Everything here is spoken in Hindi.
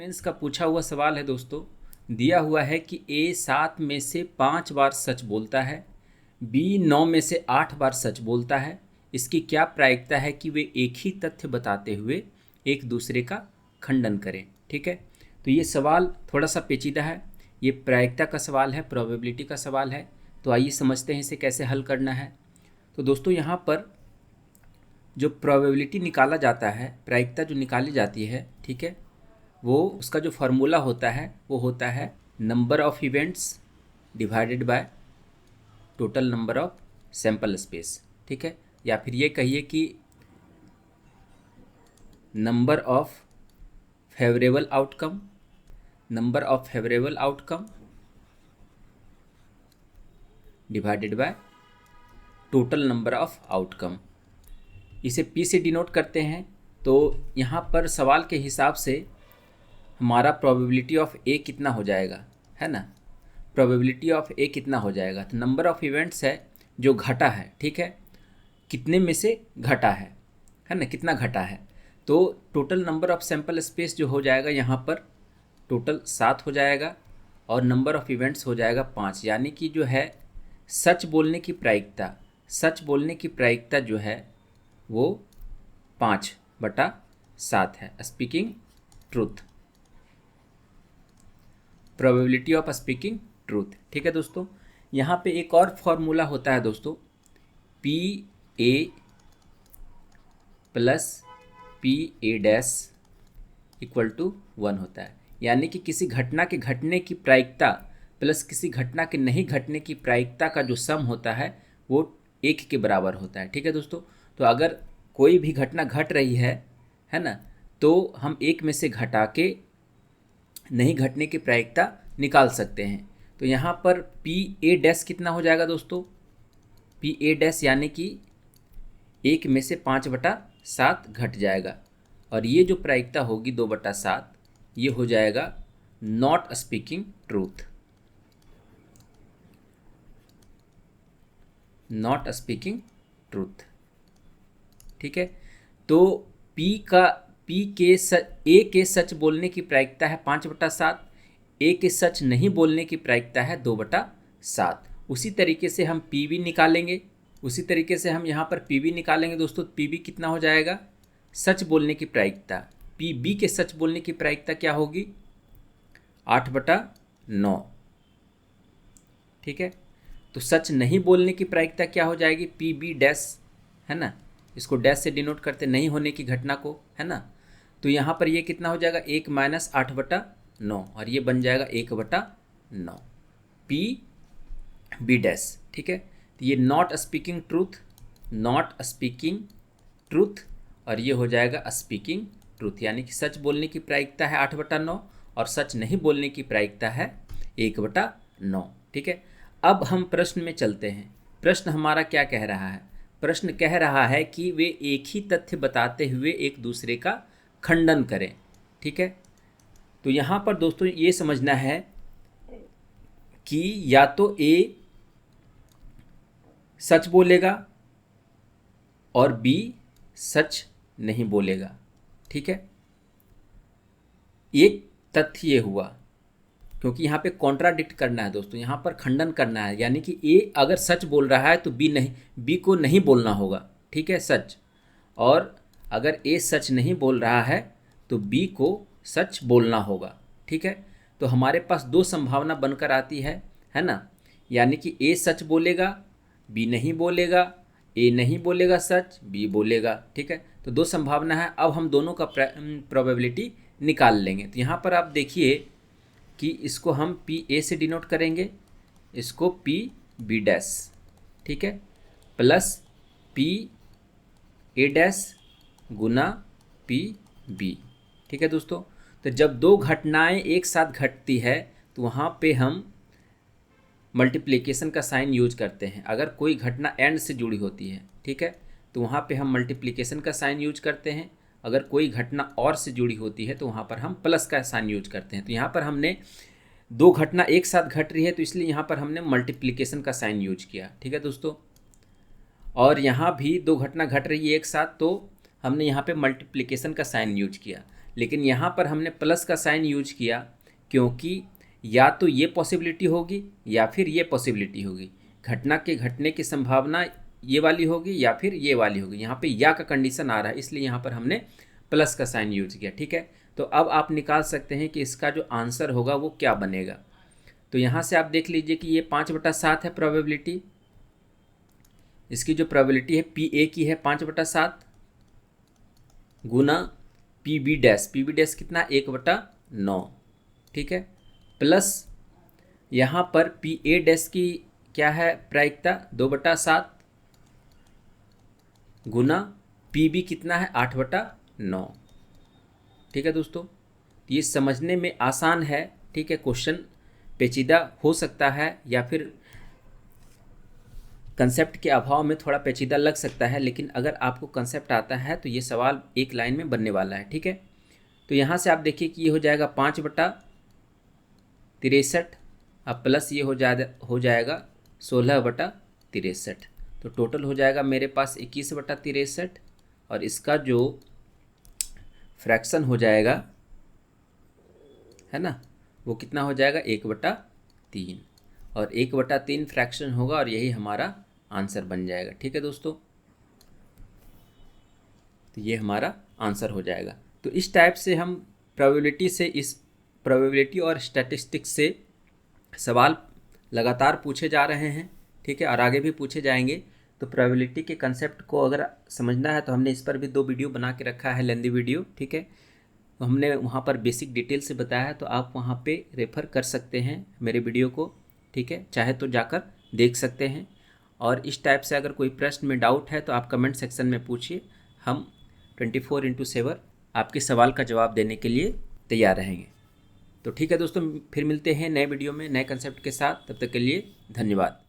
मेंस का पूछा हुआ सवाल है दोस्तों। दिया हुआ है कि ए 7 में से 5 बार सच बोलता है, बी 9 में से 8 बार सच बोलता है। इसकी क्या प्रायिकता है कि वे एक ही तथ्य बताते हुए एक दूसरे का खंडन करें। ठीक है, तो ये सवाल थोड़ा सा पेचीदा है। ये प्रायिकता का सवाल है, प्रोबेबिलिटी का सवाल है। तो आइए समझते हैं इसे कैसे हल करना है। तो दोस्तों यहाँ पर जो प्रोबेबिलिटी निकाला जाता है, प्रायिकता जो निकाली जाती है, ठीक है, वो उसका जो फार्मूला होता है वो होता है number of events divided by total number of sample space. ठीक है, या फिर ये कहिए कि number of favourable outcome divided by total number of outcome. इसे P से डिनोट करते हैं। तो यहाँ पर सवाल के हिसाब से हमारा प्रोबेबिलिटी ऑफ ए कितना हो जाएगा, है ना। प्रोबेबिलिटी ऑफ ए कितना हो जाएगा, तो नंबर ऑफ इवेंट्स है जो घटा है, ठीक है, कितने में से घटा है ना, कितना घटा है। तो total number of sample space जो हो जाएगा यहाँ पर टोटल 7 हो जाएगा और नंबर ऑफ इवेंट्स हो जाएगा 5। यानी कि जो है सच बोलने की प्रायिकता जो है वो 5/7 है। Speaking truth, probability of speaking truth. ठीक है दोस्तों, यहाँ पे एक और फॉर्मूला होता है दोस्तों, PA plus PA' equal to 1 होता है। यानी कि किसी घटना के घटने की प्रायिकता प्लस किसी घटना के नहीं घटने की प्रायिकता का जो सम होता है वो 1 के बराबर होता है। ठीक है दोस्तों, तो अगर कोई भी घटना घट रही है ना, तो हम 1 में से घटा के नहीं घटने की प्रायिकता निकाल सकते हैं। तो यहाँ पर PA' कितना हो जाएगा दोस्तों, PA' यानी कि 1 में से 5/7 घट जाएगा और ये जो प्रायिकता होगी 2/7, ये हो जाएगा not speaking truth, not speaking truth. ठीक है, तो ए के सच बोलने की प्रायिकता है 5/7, ए के सच नहीं बोलने की प्रायिकता है 2/7। उसी तरीके से हम PB निकालेंगे, यहाँ पर PB निकालेंगे दोस्तों। PB कितना हो जाएगा, सच बोलने की प्रायिकता, PB के सच बोलने की प्रायिकता क्या होगी, 8/9। ठीक है, तो सच नहीं बोलने की प्रायिकता क्या हो जाएगी, PB', है ना, इसको डैश से डिनोट करते नहीं होने की घटना को, है ना। तो यहाँ पर ये कितना हो जाएगा, 1 - 8/9 और ये बन जाएगा 1/9 PB'। ठीक है, तो ये नॉट स्पीकिंग ट्रूथ और ये हो जाएगा स्पीकिंग ट्रूथ। यानी कि सच बोलने की प्रायिकता है 8/9 और सच नहीं बोलने की प्रायिकता है 1/9। ठीक है, अब हम प्रश्न में चलते हैं। प्रश्न हमारा क्या कह रहा है, प्रश्न कह रहा है कि वे एक ही तथ्य बताते हुए एक दूसरे का खंडन करें। ठीक है, तो यहाँ पर दोस्तों ये समझना है कि या तो ए सच बोलेगा और बी सच नहीं बोलेगा। ठीक है, एक तथ्य ये हुआ, क्योंकि यहाँ पे कॉन्ट्राडिक्ट करना है दोस्तों, यहाँ पर खंडन करना है। यानी कि ए अगर सच बोल रहा है तो बी को नहीं बोलना होगा। ठीक है, सच, और अगर ए सच नहीं बोल रहा है तो बी को सच बोलना होगा। ठीक है, तो हमारे पास 2 संभावना बनकर आती है ना। यानी कि ए सच बोलेगा, बी नहीं बोलेगा, ए नहीं बोलेगा सच, बी बोलेगा। ठीक है, तो 2 संभावना है। अब हम दोनों का प्रोबेबिलिटी निकाल लेंगे। तो यहाँ पर आप देखिए कि इसको हम PA से डिनोट करेंगे, इसको PB', ठीक है, प्लस PA' गुना PB। ठीक है दोस्तों, तो जब 2 घटनाएं एक साथ घटती है तो वहाँ पे हम मल्टीप्लिकेशन का साइन यूज करते हैं। अगर कोई घटना एंड से जुड़ी होती है, ठीक है, तो वहाँ पे हम मल्टीप्लिकेशन का साइन यूज करते हैं। अगर कोई घटना और से जुड़ी होती है तो वहाँ पर हम प्लस का साइन यूज करते हैं। तो यहाँ पर हमने 2 घटना एक साथ घट रही है तो इसलिए यहाँ पर हमने मल्टीप्लिकेशन का साइन यूज किया। ठीक है दोस्तों, और यहाँ भी 2 घटना घट रही है एक साथ तो हमने यहाँ पे मल्टीप्लिकेशन का साइन यूज किया। लेकिन यहाँ पर हमने प्लस का साइन यूज किया क्योंकि या तो ये पॉसिबिलिटी होगी या फिर ये पॉसिबिलिटी होगी। घटना के घटने की संभावना ये वाली होगी या फिर ये वाली होगी। यहाँ पे या का कंडीशन आ रहा है, इसलिए यहाँ पर हमने प्लस का साइन यूज किया। ठीक है, तो अब आप निकाल सकते हैं कि इसका जो आंसर होगा वो क्या बनेगा। तो यहाँ से आप देख लीजिए कि ये 5/7 है प्रोबेबिलिटी। इसकी जो प्रोबेबिलिटी है पी ए की है 5/7 गुना पी बी डैश कितना 1/9। ठीक है, प्लस यहाँ पर पी ए डैश की क्या है प्रायिकता 2/7 गुना पी बी कितना है 8/9। ठीक है दोस्तों, ये समझने में आसान है। ठीक है, क्वेश्चन पेचीदा हो सकता है या फिर कंसेप्ट के अभाव में थोड़ा पेचीदा लग सकता है, लेकिन अगर आपको कंसेप्ट आता है तो ये सवाल एक लाइन में बनने वाला है। ठीक है, तो यहाँ से आप देखिए कि ये हो जाएगा 5/63, अब प्लस ये हो जाएगा 16/63। तो टोटल हो जाएगा मेरे पास 21/63 और इसका जो फ्रैक्शन हो जाएगा है ना, वो कितना हो जाएगा 1/3 और 1/3 फ्रैक्शन होगा और यही हमारा आंसर बन जाएगा। ठीक है दोस्तों, तो ये हमारा आंसर हो जाएगा। तो इस टाइप से हम प्रोबेबिलिटी और स्टैटिस्टिक्स से सवाल लगातार पूछे जा रहे हैं। ठीक है, और आगे भी पूछे जाएंगे। तो प्रोबेबिलिटी के कंसेप्ट को अगर समझना है तो हमने इस पर भी 2 वीडियो बना के रखा है, लेंदी वीडियो। ठीक है, तो हमने वहाँ पर बेसिक डिटेल से बताया है, तो आप वहाँ पे रेफ़र कर सकते हैं मेरे वीडियो को। ठीक है, चाहे तो जाकर देख सकते हैं। और इस टाइप से अगर कोई प्रश्न में डाउट है तो आप कमेंट सेक्शन में पूछिए, हम 24/7 आपके सवाल का जवाब देने के लिए तैयार रहेंगे। तो ठीक है दोस्तों, फिर मिलते हैं नए वीडियो में नए कंसेप्ट के साथ। तब तक के लिए धन्यवाद।